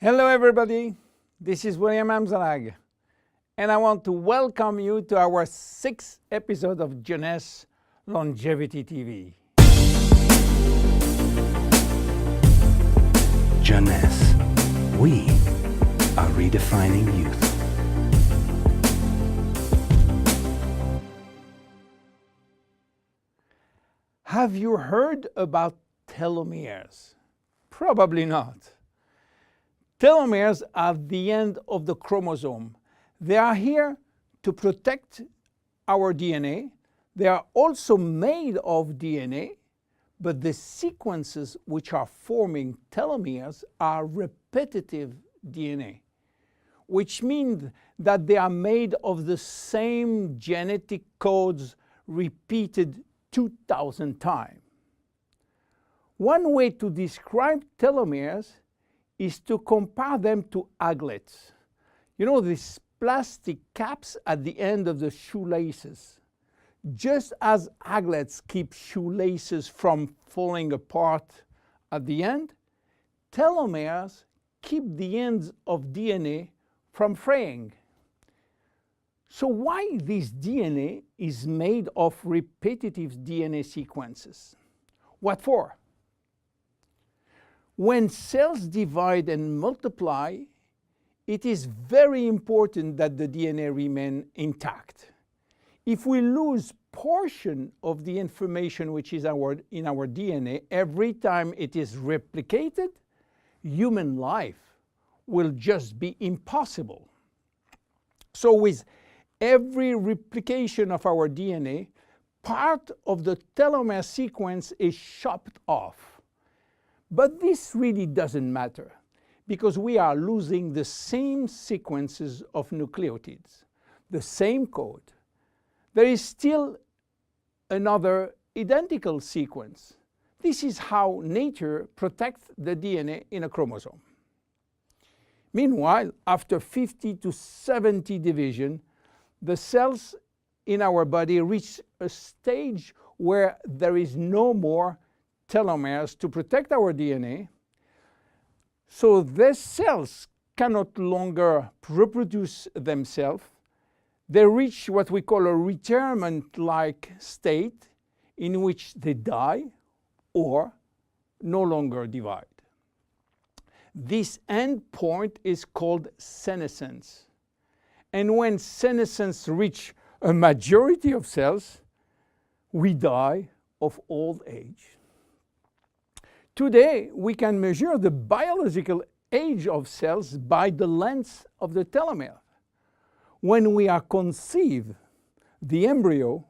Hello everybody, this is William Amzalag, and I want to welcome you to our 6th episode of Jeunesse Longevity TV. Jeunesse, we are redefining youth. Have you heard about telomeres? Probably not. Telomeres are the end of the chromosome. They are here to protect our DNA. They are also made of DNA, but the sequences which are forming telomeres are repetitive DNA, which means that they are made of the same genetic codes repeated 2,000 times. One way to describe telomeres is to compare them to aglets. You know, these plastic caps at the end of the shoelaces. Just as aglets keep shoelaces from falling apart at the end, telomeres keep the ends of DNA from fraying. So why this DNA is made of repetitive DNA sequences? What for? When cells divide and multiply, it is very important that the DNA remain intact. If we lose portion of the information which is in our DNA every time it is replicated, human life will just be impossible. So with every replication of our DNA, part of the telomere sequence is chopped off. But this really doesn't matter because we are losing the same sequences of nucleotides, the same code. There is still another identical sequence. This is how nature protects the DNA in a chromosome. Meanwhile, after 50 to 70 division, the cells in our body reach a stage where there is no more telomeres to protect our DNA. So these cells cannot longer reproduce themselves. They reach what we call a retirement-like state in which they die or no longer divide. This end point is called senescence. And when senescence reaches a majority of cells, we die of old age. Today, we can measure the biological age of cells by the length of the telomere. When we are conceived, the embryo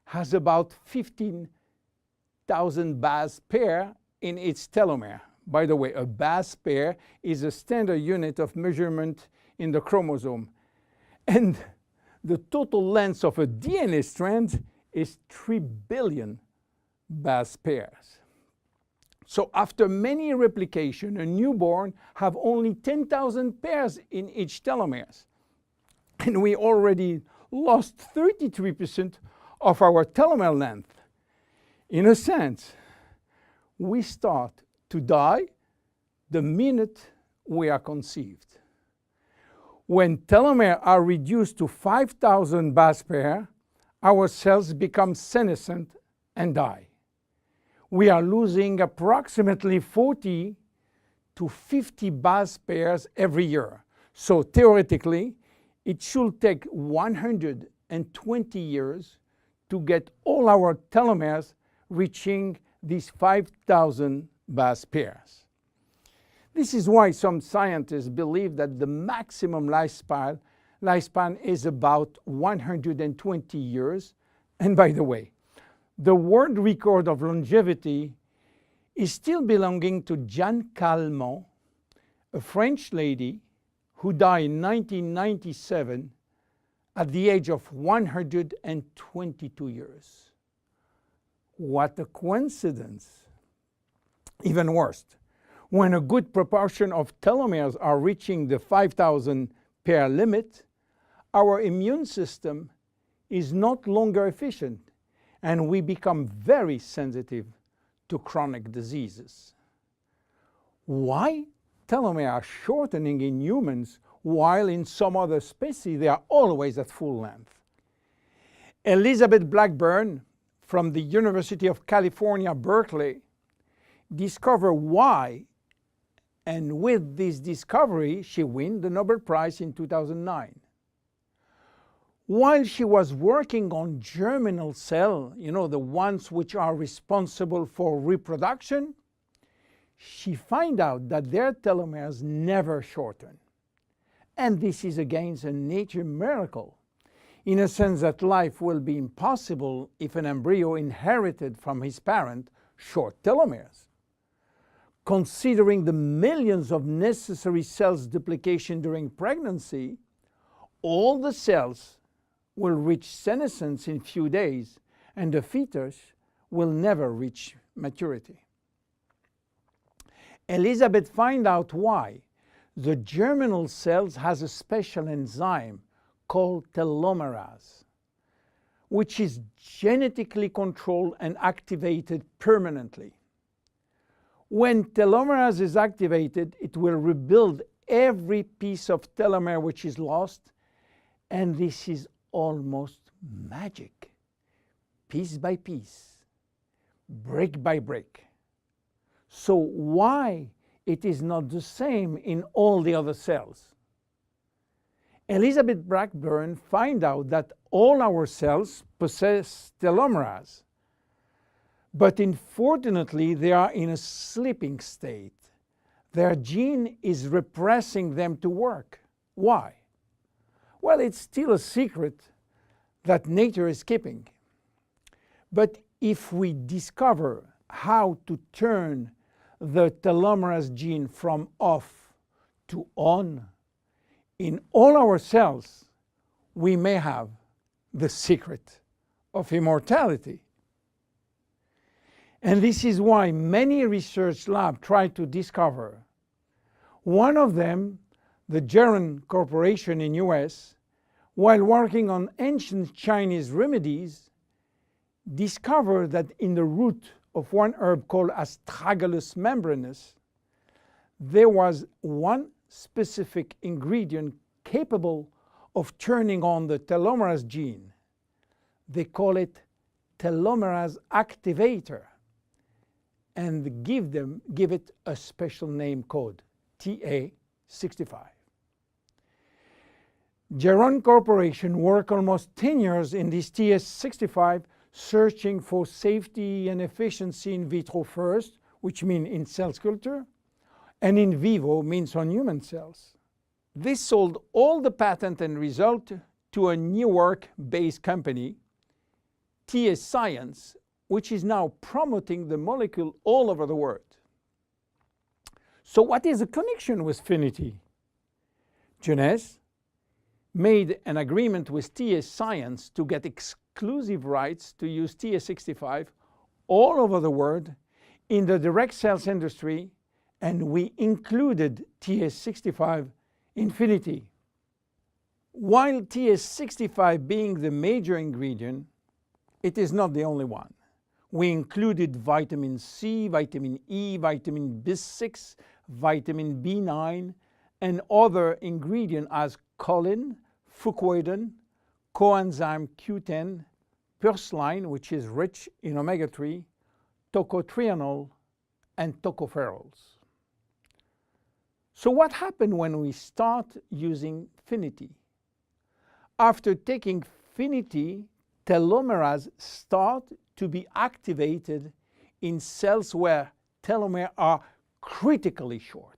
has about 15,000 base pair in its telomere. By the way, a base pair is a standard unit of measurement in the chromosome. And the total length of a DNA strand is 3 billion base pairs. So after many replication, a newborn have only 10,000 pairs in each telomeres. And we already lost 33% of our telomere length. In a sense, we start to die the minute we are conceived. When telomeres are reduced to 5,000 base pairs, our cells become senescent and die. We are losing approximately 40 to 50 base pairs every year. So theoretically, it should take 120 years to get all our telomeres reaching these 5,000 base pairs. This is why some scientists believe that the maximum lifespan is about 120 years. And by the way, the world record of longevity is still belonging to Jeanne Calment, a French lady who died in 1997 at the age of 122 years. What a coincidence! Even worse, when a good proportion of telomeres are reaching the 5,000 pair limit, our immune system is not longer efficient, and we become very sensitive to chronic diseases. Why telomeres are shortening in humans, while in some other species they are always at full length. Elizabeth Blackburn from the University of California, Berkeley, discovered why, and with this discovery she won the Nobel Prize in 2009. While she was working on germinal cells, the ones which are responsible for reproduction, she found out that their telomeres never shorten. And this is again a nature miracle, in a sense that life will be impossible if an embryo inherited from his parent short telomeres. Considering the millions of necessary cells duplication during pregnancy, all the cells will reach senescence in few days, and the fetus will never reach maturity. Elizabeth found out why. The germinal cells has a special enzyme called telomerase, which is genetically controlled and activated permanently. When telomerase is activated, it will rebuild every piece of telomere which is lost, and this is almost magic. Piece by piece, brick by brick. So why it is not the same in all the other cells? Elizabeth Blackburn found out that all our cells possess telomerase, but unfortunately they are in a sleeping state. Their gene is repressing them to work. Why? Well, it's still a secret that nature is keeping. But if we discover how to turn the telomerase gene from off to on in all our cells, we may have the secret of immortality. And this is why many research labs try to discover. One of them, the Jeunesse Corporation in US, while working on ancient Chinese remedies, discovered that in the root of one herb called Astragalus membranus, there was one specific ingredient capable of turning on the telomerase gene. They call it telomerase activator, and give it a special name code, TA65. Jeunesse Corporation worked almost 10 years in this TA65, searching for safety and efficiency in vitro first, which means in cell culture, and in vivo means on human cells. They sold all the patent and result to a New York-based company, TA Science, which is now promoting the molecule all over the world. So what is the connection with Finiti? Jeunesse made an agreement with TA Science to get exclusive rights to use TA65 all over the world in the direct sales industry, and we included TA65 in Finiti. While TA65 being the major ingredient, it is not the only one. We included vitamin C, vitamin E, vitamin B6, vitamin B9, and other ingredients as choline, fucoidan, coenzyme Q10, purslane, which is rich in omega-3, tocotrienol, and tocopherols. So what happened when we start using Finiti? After taking Finiti, telomerase start to be activated in cells where telomeres are critically short.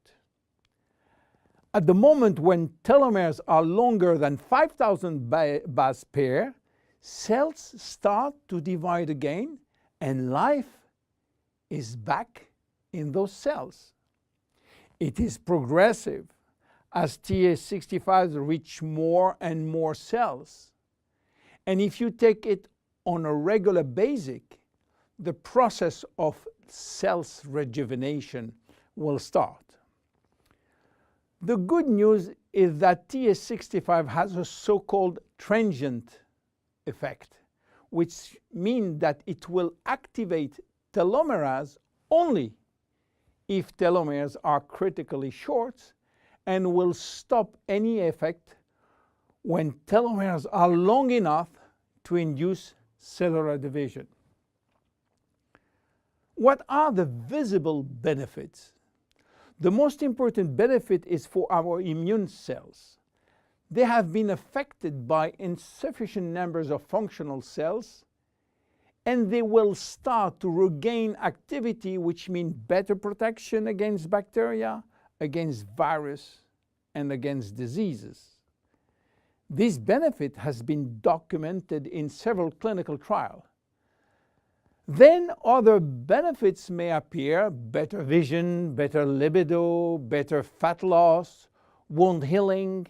At the moment when telomeres are longer than 5,000 base pair, cells start to divide again, and life is back in those cells. It is progressive as TA65 reach more and more cells. And if you take it on a regular basis, the process of cells rejuvenation will start. The good news is that TA65 has a so-called transient effect, which means that it will activate telomerase only if telomeres are critically short and will stop any effect when telomeres are long enough to induce cellular division. What are the visible benefits? The most important benefit is for our immune cells. They have been affected by insufficient numbers of functional cells, and they will start to regain activity, which means better protection against bacteria, against virus, and against diseases. This benefit has been documented in several clinical trials. Then other benefits may appear: better vision, better libido, better fat loss, wound healing,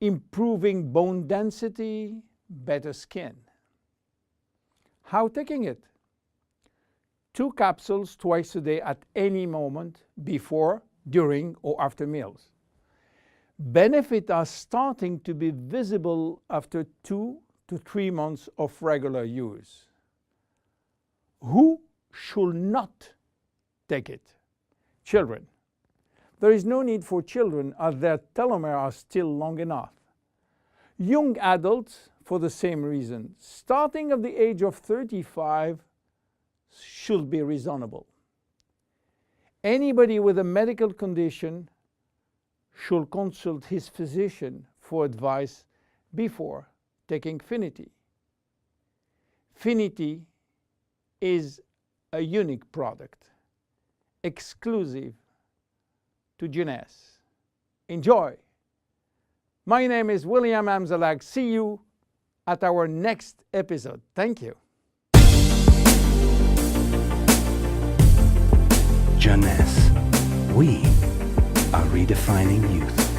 improving bone density, better skin. How taking it? 2 capsules twice a day at any moment before, during, or after meals. Benefits are starting to be visible after 2 to 3 months of regular use. Who should not take it? Children. There is no need for children as their telomeres are still long enough. Young adults, for the same reason, starting at the age of 35, should be reasonable. Anybody with a medical condition should consult his physician for advice before taking Finiti. Finiti is a unique product, exclusive to Jeunesse. Enjoy! My name is William Amzalag. See you at our next episode. Thank you. Jeunesse. We are redefining youth.